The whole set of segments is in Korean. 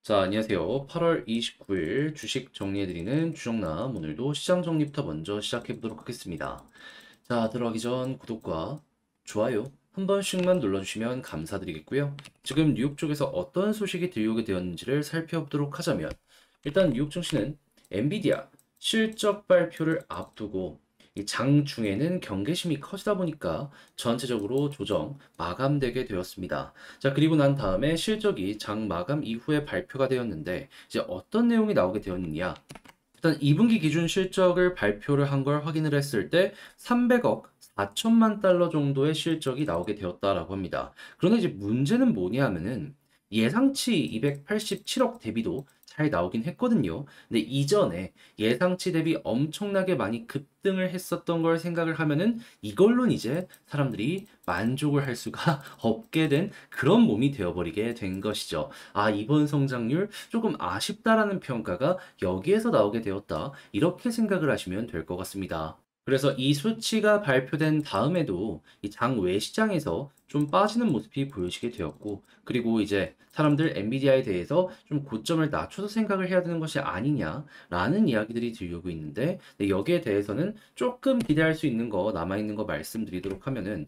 자, 안녕하세요. 8월 29일 주식 정리해드리는 주정남. 오늘도 시장 정리부터 먼저 시작해보도록 하겠습니다. 자, 들어가기 전 구독과 좋아요 한 번씩만 눌러주시면 감사드리겠고요. 지금 뉴욕 쪽에서 어떤 소식이 들려오게 되었는지를 살펴보도록 하자면, 일단 뉴욕 증시는 엔비디아 실적 발표를 앞두고 이 장 중에는 경계심이 커지다 보니까 전체적으로 조정 마감되게 되었습니다. 자, 그리고 난 다음에 실적이 장 마감 이후에 발표가 되었는데, 이제 어떤 내용이 나오게 되었느냐. 일단 2분기 기준 실적을 발표를 한 걸 확인을 했을 때 300억 4천만 달러 정도의 실적이 나오게 되었다라고 합니다. 그런데 이제 문제는 뭐냐 하면은 예상치 287억 대비도 잘 나오긴 했거든요. 근데 이전에 예상치 대비 엄청나게 많이 급등을 했었던 걸 생각을 하면은 이걸로는 이제 사람들이 만족을 할 수가 없게 된 그런 몸이 되어버리게 된 것이죠. 아, 이번 성장률 조금 아쉽다라는 평가가 여기에서 나오게 되었다. 이렇게 생각을 하시면 될 것 같습니다. 그래서 이 수치가 발표된 다음에도 이 장외 시장에서 좀 빠지는 모습이 보여지게 되었고, 그리고 이제 사람들 엔비디아에 대해서 좀 고점을 낮춰서 생각을 해야 되는 것이 아니냐라는 이야기들이 들려오고 있는데, 네, 여기에 대해서는 조금 기대할 수 있는 거, 남아있는 거 말씀드리도록 하면은,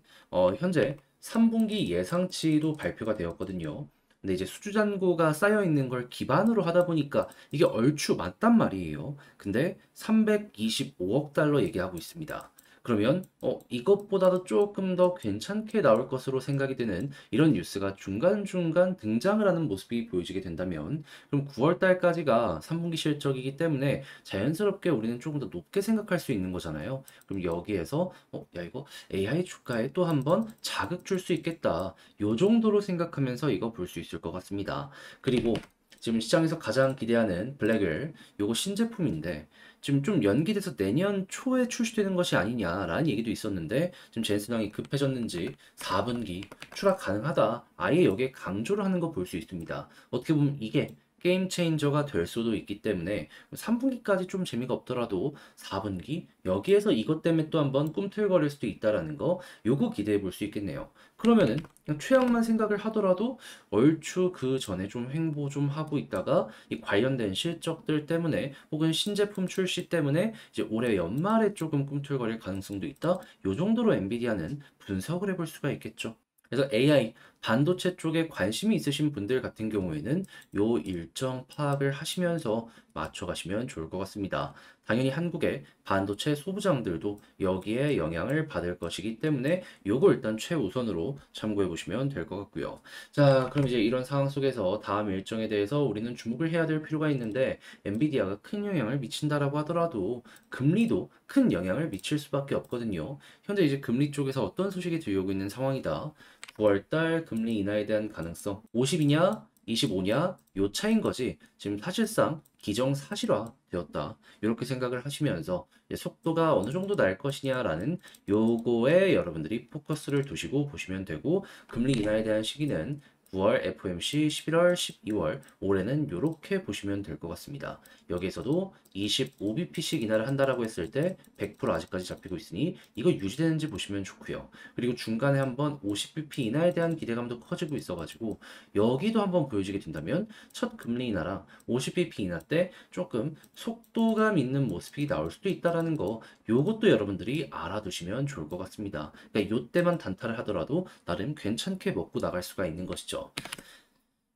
현재 3분기 예상치도 발표가 되었거든요. 근데 이제 수주잔고가 쌓여 있는 걸 기반으로 하다 보니까 이게 얼추 맞단 말이에요. 근데 325억 달러 얘기하고 있습니다. 그러면 이것보다도 조금 더 괜찮게 나올 것으로 생각이 되는 이런 뉴스가 중간중간 등장을 하는 모습이 보여지게 된다면, 그럼 9월 달까지가 3분기 실적이기 때문에 자연스럽게 우리는 조금 더 높게 생각할 수 있는 거잖아요. 그럼 여기에서 야, 이거 AI 주가에 또 한번 자극 줄 수 있겠다. 요 정도로 생각하면서 이거 볼 수 있을 것 같습니다. 그리고 지금 시장에서 가장 기대하는 블랙을, 요거 신제품인데 지금 좀 연기돼서 내년 초에 출시되는 것이 아니냐라는 얘기도 있었는데, 지금 젠슨왕이 급해졌는지 4분기 추락 가능하다, 아예 여기에 강조를 하는 거 볼 수 있습니다. 어떻게 보면 이게 게임 체인저가 될 수도 있기 때문에 3분기까지 좀 재미가 없더라도 4분기 여기에서 이것 때문에 또 한번 꿈틀거릴 수도 있다라는 거, 요거 기대해 볼 수 있겠네요. 그러면은 그냥 최악만 생각을 하더라도 얼추 그 전에 좀 횡보 좀 하고 있다가 이 관련된 실적들 때문에 혹은 신제품 출시 때문에 이제 올해 연말에 조금 꿈틀거릴 가능성도 있다. 요 정도로 엔비디아는 분석을 해볼 수가 있겠죠. 그래서 AI 반도체 쪽에 관심이 있으신 분들 같은 경우에는 요 일정 파악을 하시면서 맞춰가시면 좋을 것 같습니다. 당연히 한국의 반도체 소부장들도 여기에 영향을 받을 것이기 때문에 요거 일단 최우선으로 참고해 보시면 될 것 같고요. 자, 그럼 이제 이런 상황 속에서 다음 일정에 대해서 우리는 주목을 해야 될 필요가 있는데, 엔비디아가 큰 영향을 미친다라고 하더라도 금리도 큰 영향을 미칠 수밖에 없거든요. 현재 이제 금리 쪽에서 어떤 소식이 들려오고 있는 상황이다. 9월달 금리 인하에 대한 가능성 50이냐 25냐 요 차인 거지, 지금 사실상 기정사실화 되었다, 이렇게 생각을 하시면서 이제 속도가 어느 정도 날 것이냐라는 요거에 여러분들이 포커스를 두시고 보시면 되고, 금리 인하에 대한 시기는 9월 FOMC, 11월, 12월, 올해는 이렇게 보시면 될 것 같습니다. 여기에서도 25bp씩 인하를 한다라고 했을 때 100% 아직까지 잡히고 있으니 이거 유지되는지 보시면 좋고요. 그리고 중간에 한번 50bp 인하에 대한 기대감도 커지고 있어가지고 여기도 한번 보여지게 된다면 첫 금리 인하랑 50bp 인하 때 조금 속도감 있는 모습이 나올 수도 있다라는 거, 요것도 여러분들이 알아두시면 좋을 것 같습니다. 그러니까 요때만 단타를 하더라도 나름 괜찮게 먹고 나갈 수가 있는 것이죠.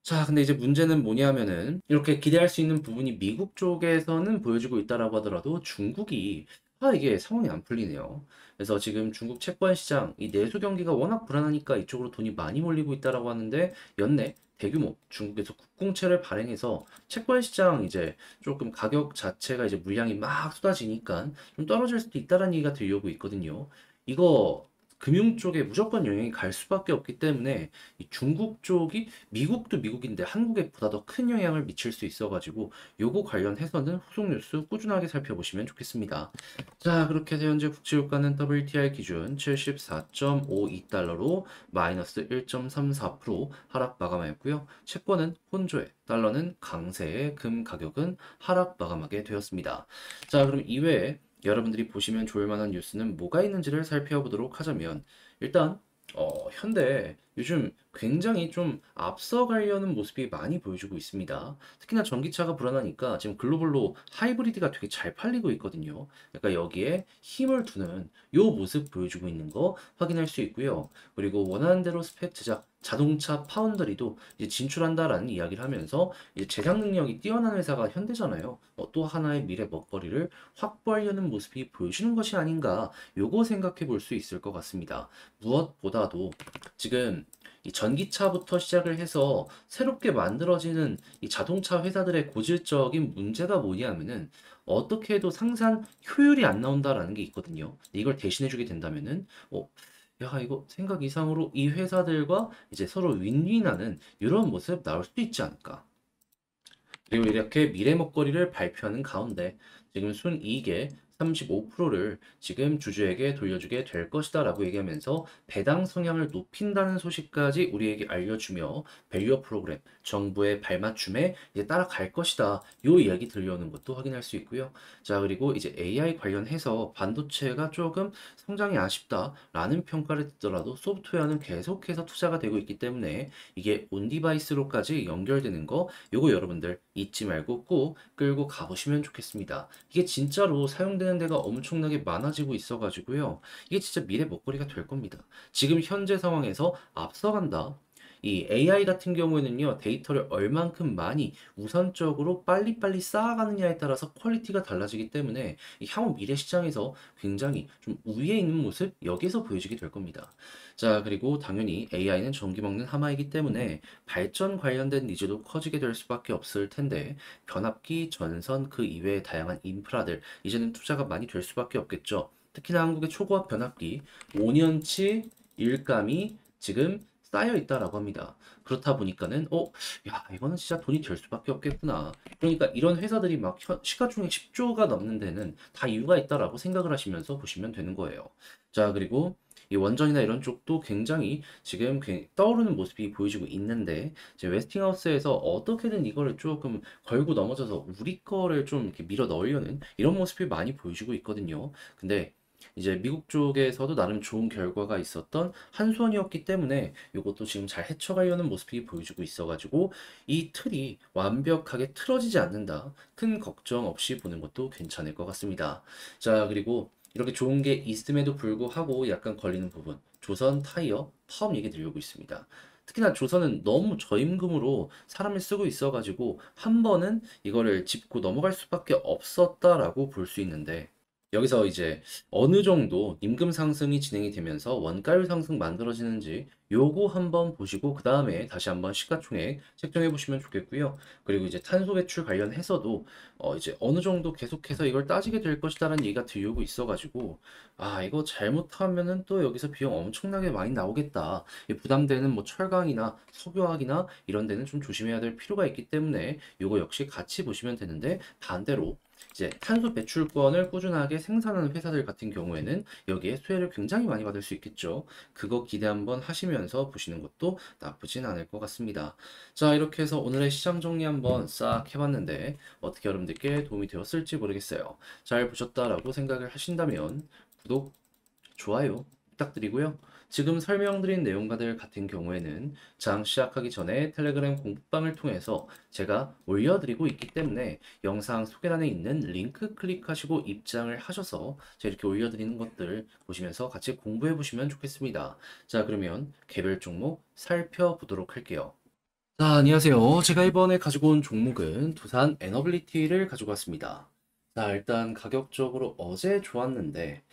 자, 근데 이제 문제는 뭐냐면은 이렇게 기대할 수 있는 부분이 미국 쪽에서는 보여지고 있다라고 하더라도 중국이 이게 상황이 안 풀리네요. 그래서 지금 중국 채권 시장 이 내수 경기가 워낙 불안하니까 이쪽으로 돈이 많이 몰리고 있다라고 하는데, 연내 대규모 중국에서 국공채를 발행해서 채권 시장 이제 조금 가격 자체가 이제 물량이 막 쏟아지니까 좀 떨어질 수도 있다라는 얘기가 들려오고 있거든요. 이거 금융 쪽에 무조건 영향이 갈 수밖에 없기 때문에 이 중국 쪽이, 미국도 미국인데 한국에 보다 더 큰 영향을 미칠 수 있어가지고 요거 관련해서는 후속 뉴스 꾸준하게 살펴보시면 좋겠습니다. 자, 그렇게 해서 현재 국제유가는 WTI 기준 74.52달러로 마이너스 1.34% 하락 마감하였고요. 채권은 혼조에, 달러는 강세에, 금 가격은 하락 마감하게 되었습니다. 자, 그럼 이외에 여러분들이 보시면 좋을 만한 뉴스는 뭐가 있는지를 살펴보도록 하자면, 일단 현대 요즘 굉장히 좀 앞서가려는 모습이 많이 보여주고 있습니다. 특히나 전기차가 불안하니까 지금 글로벌로 하이브리드가 되게 잘 팔리고 있거든요. 그러니까 여기에 힘을 두는 요 모습 보여주고 있는 거 확인할 수 있고요. 그리고 원하는 대로 스펙 제작, 자동차 파운더리도 이제 진출한다라는 이야기를 하면서 이제 제작 능력이 뛰어난 회사가 현대잖아요. 또 하나의 미래 먹거리를 확보하려는 모습이 보여주는 것이 아닌가, 요거 생각해 볼 수 있을 것 같습니다. 무엇보다도 지금 이 전기차부터 시작을 해서 새롭게 만들어지는 이 자동차 회사들의 고질적인 문제가 뭐냐면은 어떻게 해도 상산 효율이 안 나온다라는 게 있거든요. 이걸 대신해주게 된다면은 야, 이거 생각 이상으로 이 회사들과 이제 서로 윈윈하는 이런 모습 나올 수도 있지 않을까. 그리고 이렇게 미래 먹거리를 발표하는 가운데 지금 순이익의 35%를 지금 주주에게 돌려주게 될 것이다 라고 얘기하면서 배당 성향을 높인다는 소식까지 우리에게 알려주며 밸류업 프로그램, 정부의 발맞춤에 이제 따라갈 것이다, 요 이야기 들려오는 것도 확인할 수 있고요. 자, 그리고 이제 AI 관련해서 반도체가 조금 성장이 아쉽다라는 평가를 듣더라도 소프트웨어는 계속해서 투자가 되고 있기 때문에 이게 온디바이스로까지 연결되는 거, 요거 여러분들 잊지 말고 꼭 끌고 가보시면 좋겠습니다. 이게 진짜로 사용되는 데가 엄청나게 많아지고 있어가지고요. 이게 진짜 미래 먹거리가 될 겁니다. 지금 현재 상황에서 앞서간다. 이 AI 같은 경우에는요, 데이터를 얼만큼 많이 우선적으로 빨리빨리 쌓아가느냐에 따라서 퀄리티가 달라지기 때문에 이 향후 미래 시장에서 굉장히 좀 우위에 있는 모습, 여기서 보여지게 될 겁니다. 자, 그리고 당연히 AI는 전기 먹는 하마이기 때문에 발전 관련된 니즈도 커지게 될 수밖에 없을 텐데, 변압기, 전선, 그 이외의 다양한 인프라들, 이제는 투자가 많이 될 수밖에 없겠죠. 특히나 한국의 초고압 변압기 5년치 일감이 지금 쌓여 있다라고 합니다. 그렇다 보니까는 야, 이거는 진짜 돈이 될 수밖에 없겠구나. 그러니까 이런 회사들이 막 시가총액 10조가 넘는 데는 다 이유가 있다라고 생각을 하시면서 보시면 되는 거예요. 자, 그리고 이 원전이나 이런 쪽도 굉장히 지금 떠오르는 모습이 보여지고 있는데, 이제 웨스팅하우스에서 어떻게든 이거를 조금 걸고 넘어져서 우리 거를 좀 이렇게 밀어 넣으려는 이런 모습이 많이 보여지고 있거든요. 근데 이제 미국 쪽에서도 나름 좋은 결과가 있었던 한수원이었기 때문에 이것도 지금 잘 헤쳐가려는 모습이 보여주고 있어가지고 이 틀이 완벽하게 틀어지지 않는다, 큰 걱정 없이 보는 것도 괜찮을 것 같습니다. 자, 그리고 이렇게 좋은 게 있음에도 불구하고 약간 걸리는 부분, 조선 타이어 파업 얘기 들려오고 있습니다. 특히나 조선은 너무 저임금으로 사람을 쓰고 있어가지고 한 번은 이거를 짚고 넘어갈 수밖에 없었다라고 볼 수 있는데, 여기서 이제 어느 정도 임금 상승이 진행이 되면서 원가율 상승 만들어지는지 요거 한번 보시고 그 다음에 다시 한번 시가총액 책정해 보시면 좋겠고요. 그리고 이제 탄소 배출 관련해서도 이제 어느 정도 계속해서 이걸 따지게 될 것이다라는 얘기가 들려오고 있어가지고, 이거 잘못하면은 또 여기서 비용 엄청나게 많이 나오겠다. 이 부담되는 뭐 철강이나 석유화학이나 이런 데는 좀 조심해야 될 필요가 있기 때문에 요거 역시 같이 보시면 되는데, 반대로 이제 탄소 배출권을 꾸준하게 생산하는 회사들 같은 경우에는 여기에 수혜를 굉장히 많이 받을 수 있겠죠. 그거 기대 한번 하시면서 보시는 것도 나쁘진 않을 것 같습니다. 자, 이렇게 해서 오늘의 시장 정리 한번 싹 해봤는데 어떻게 여러분들께 도움이 되었을지 모르겠어요. 잘 보셨다라고 생각을 하신다면 구독, 좋아요 부탁드리고요. 지금 설명드린 내용과들 같은 경우에는 장 시작하기 전에 텔레그램 공부방을 통해서 제가 올려드리고 있기 때문에 영상 소개란에 있는 링크 클릭하시고 입장을 하셔서 제가 이렇게 올려드리는 것들 보시면서 같이 공부해 보시면 좋겠습니다. 자, 그러면 개별 종목 살펴보도록 할게요. 자, 안녕하세요. 제가 이번에 가지고 온 종목은 두산 에너빌리티를 가지고 왔습니다. 자, 일단 가격적으로 어제 좋았는데,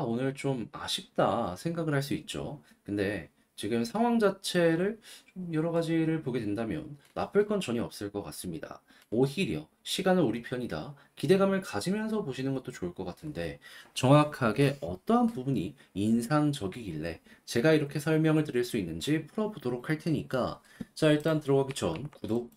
오늘 좀 아쉽다 생각을 할 수 있죠. 근데 지금 상황 자체를 좀 여러 가지를 보게 된다면 나쁠 건 전혀 없을 것 같습니다. 오히려 시간은 우리 편이다, 기대감을 가지면서 보시는 것도 좋을 것 같은데, 정확하게 어떠한 부분이 인상적이길래 제가 이렇게 설명을 드릴 수 있는지 풀어보도록 할 테니까, 자, 일단 들어가기 전 구독,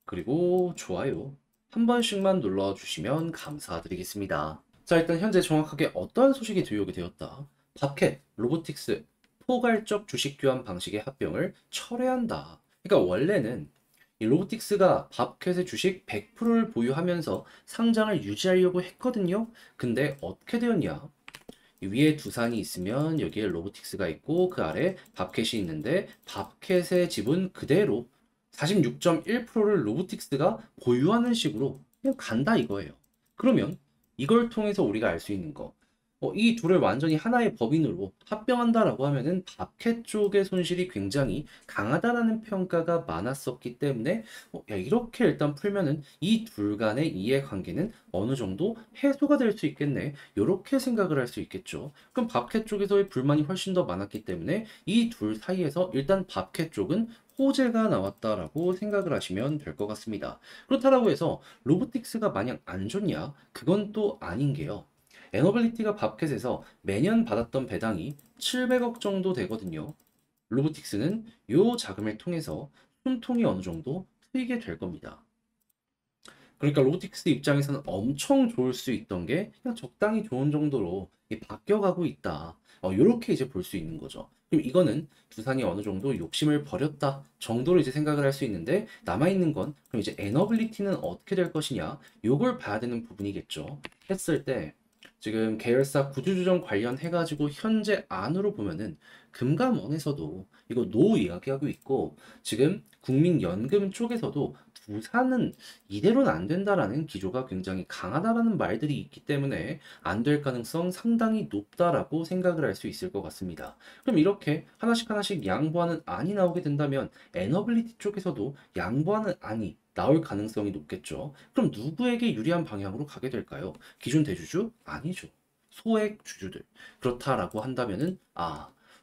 그리고 좋아요 한 번씩만 눌러주시면 감사드리겠습니다. 자, 일단 현재 정확하게 어떠한 소식이 들려오게 되었다. 바켓, 로보틱스, 포괄적 주식 교환 방식의 합병을 철회한다. 그러니까 원래는 이 로보틱스가 밥켓의 주식 100%를 보유하면서 상장을 유지하려고 했거든요. 근데 어떻게 되었냐? 이 위에 두산이 있으면 여기에 로보틱스가 있고 그 아래 밥캣이 있는데 밥캣의 지분 그대로 46.1%를 로보틱스가 보유하는 식으로 그냥 간다 이거예요. 그러면 이걸 통해서 우리가 알 수 있는 거. 이 둘을 완전히 하나의 법인으로 합병한다라고 하면은 밥캣 쪽의 손실이 굉장히 강하다라는 평가가 많았었기 때문에 야, 이렇게 일단 풀면은 이 둘 간의 이해관계는 어느 정도 해소가 될 수 있겠네. 이렇게 생각을 할 수 있겠죠. 그럼 밥캣 쪽에서의 불만이 훨씬 더 많았기 때문에 이 둘 사이에서 일단 밥캣 쪽은 호재가 나왔다라고 생각을 하시면 될 것 같습니다. 그렇다라고 해서 로보틱스가 마냥 안 좋냐? 그건 또 아닌 게요. 에너빌리티가 밥캣에서 매년 받았던 배당이 700억 정도 되거든요. 로보틱스는 이 자금을 통해서 숨통이 어느 정도 트이게 될 겁니다. 그러니까 로보틱스 입장에서는 엄청 좋을 수 있던 게 그냥 적당히 좋은 정도로 바뀌어가고 있다. 이렇게 이제 볼 수 있는 거죠. 그럼 이거는 두산이 어느 정도 욕심을 버렸다 정도로 이제 생각을 할 수 있는데 남아있는 건 그럼 이제 에너빌리티는 어떻게 될 것이냐 요걸 봐야 되는 부분이겠죠. 했을 때 지금 계열사 구조조정 관련해가지고 현재 안으로 보면은 금감원에서도 이거 노 이야기하고 있고 지금 국민연금 쪽에서도 두산은 이대로는 안 된다라는 기조가 굉장히 강하다라는 말들이 있기 때문에 안 될 가능성 상당히 높다라고 생각을 할 수 있을 것 같습니다. 그럼 이렇게 하나씩 하나씩 양보하는 안이 나오게 된다면 에너빌리티 쪽에서도 양보하는 안이 나올 가능성이 높겠죠. 그럼 누구에게 유리한 방향으로 가게 될까요? 기존 대주주? 아니죠. 소액 주주들. 그렇다라고 한다면은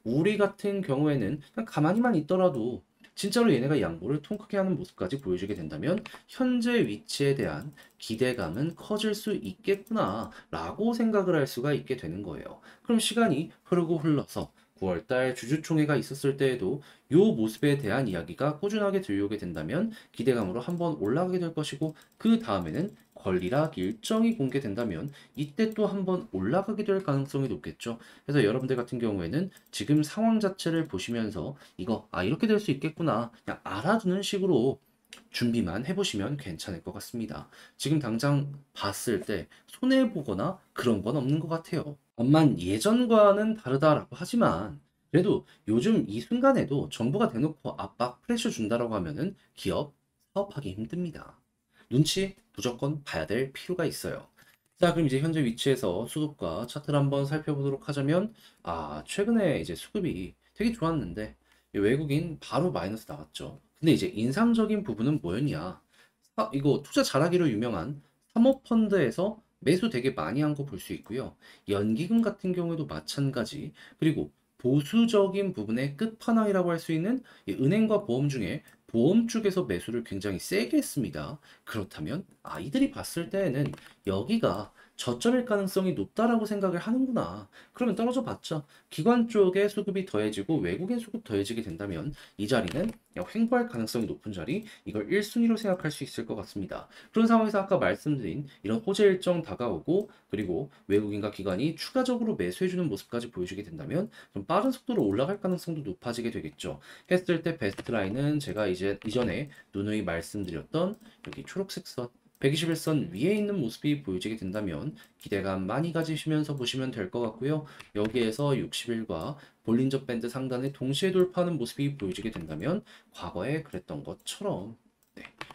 우리 같은 경우에는 그냥 가만히만 있더라도 진짜로 얘네가 양보를 통 크게 하는 모습까지 보여주게 된다면 현재 위치에 대한 기대감은 커질 수 있겠구나 라고 생각을 할 수가 있게 되는 거예요. 그럼 시간이 흐르고 흘러서 9월달 주주총회가 있었을 때에도 이 모습에 대한 이야기가 꾸준하게 들려오게 된다면 기대감으로 한번 올라가게 될 것이고 그 다음에는 권리락 일정이 공개된다면 이때 또 한번 올라가게 될 가능성이 높겠죠. 그래서 여러분들 같은 경우에는 지금 상황 자체를 보시면서 이거 이렇게 될 수 있겠구나 그냥 알아두는 식으로 준비만 해보시면 괜찮을 것 같습니다. 지금 당장 봤을 때 손해보거나 그런 건 없는 것 같아요. 다만 예전과는 다르다라고 하지만 그래도 요즘 이 순간에도 정부가 대놓고 압박 프레셔 준다라고 하면은 기업 사업하기 힘듭니다. 눈치 무조건 봐야 될 필요가 있어요. 자, 그럼 이제 현재 위치에서 수급과 차트를 한번 살펴보도록 하자면, 최근에 이제 수급이 되게 좋았는데, 이 외국인 바로 마이너스 나왔죠. 근데 이제 인상적인 부분은 뭐였냐? 이거 투자 잘하기로 유명한 사모펀드에서 매수 되게 많이 한 거 볼 수 있고요. 연기금 같은 경우에도 마찬가지. 그리고 보수적인 부분의 끝판왕이라고 할 수 있는 이 은행과 보험 중에 보험 쪽에서 매수를 굉장히 세게 했습니다. 그렇다면 아이들이 봤을 때에는 여기가 저점일 가능성이 높다라고 생각을 하는구나. 그러면 떨어져 봤자 기관 쪽에 수급이 더해지고 외국인 수급 더해지게 된다면 이 자리는 그냥 횡보할 가능성이 높은 자리, 이걸 1순위로 생각할 수 있을 것 같습니다. 그런 상황에서 아까 말씀드린 이런 호재 일정 다가오고 그리고 외국인과 기관이 추가적으로 매수해주는 모습까지 보여주게 된다면 좀 빠른 속도로 올라갈 가능성도 높아지게 되겠죠. 했을 때 베스트 라인은 제가 이제 이전에 누누이 말씀드렸던 여기 초록색 선 121선 위에 있는 모습이 보여지게 된다면 기대감 많이 가지시면서 보시면 될 것 같고요. 여기에서 60일과 볼린저 밴드 상단에 동시에 돌파하는 모습이 보여지게 된다면 과거에 그랬던 것처럼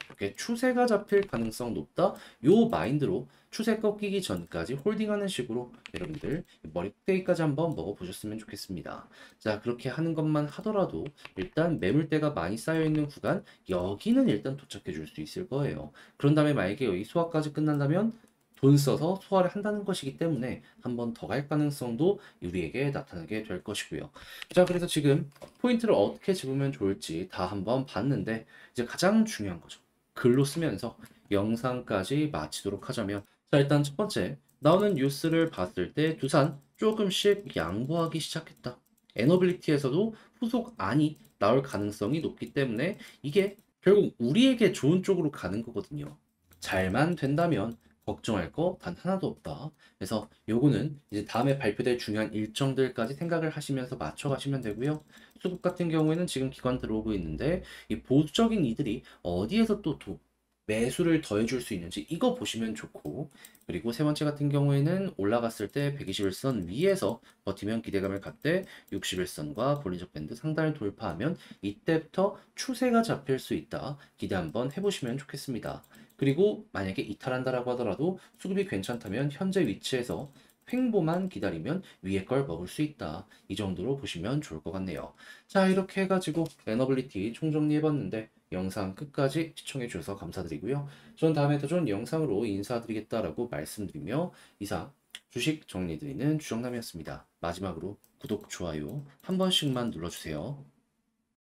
이렇게 추세가 잡힐 가능성 높다. 요 마인드로 추세 꺾이기 전까지 홀딩하는 식으로 여러분들 머리 꼭대기까지 한번 먹어보셨으면 좋겠습니다. 자, 그렇게 하는 것만 하더라도 일단 매물대가 많이 쌓여있는 구간 여기는 일단 도착해 줄 수 있을 거예요. 그런 다음에 만약에 여기 소화까지 끝난다면 돈 써서 소화를 한다는 것이기 때문에 한 번 더 갈 가능성도 우리에게 나타나게 될 것이고요. 자, 그래서 지금 포인트를 어떻게 집으면 좋을지 다 한번 봤는데 이제 가장 중요한 거죠. 글로 쓰면서 영상까지 마치도록 하자면 자, 일단 첫 번째 나오는 뉴스를 봤을 때 두산 조금씩 양보하기 시작했다. 에너빌리티에서도 후속안이 나올 가능성이 높기 때문에 이게 결국 우리에게 좋은 쪽으로 가는 거거든요. 잘만 된다면 걱정할 거 단 하나도 없다. 그래서 요거는 이제 다음에 발표될 중요한 일정들까지 생각을 하시면서 맞춰가시면 되고요. 수급 같은 경우에는 지금 기관 들어오고 있는데 이 보수적인 이들이 어디에서 또 매수를 더해줄 수 있는지 이거 보시면 좋고, 그리고 세 번째 같은 경우에는 올라갔을 때 121선 위에서 버티면 기대감을 갖되 61선과 볼린저 밴드 상단을 돌파하면 이때부터 추세가 잡힐 수 있다. 기대 한번 해보시면 좋겠습니다. 그리고 만약에 이탈한다라고 하더라도 수급이 괜찮다면 현재 위치에서 횡보만 기다리면 위에 걸 먹을 수 있다. 이 정도로 보시면 좋을 것 같네요. 자, 이렇게 해가지고 에너빌리티 총정리해봤는데 영상 끝까지 시청해 주셔서 감사드리고요. 전 다음에 더 좋은 영상으로 인사드리겠다라고 말씀드리며 이상 주식 정리해드리는 주정남이었습니다. 마지막으로 구독, 좋아요 한 번씩만 눌러주세요.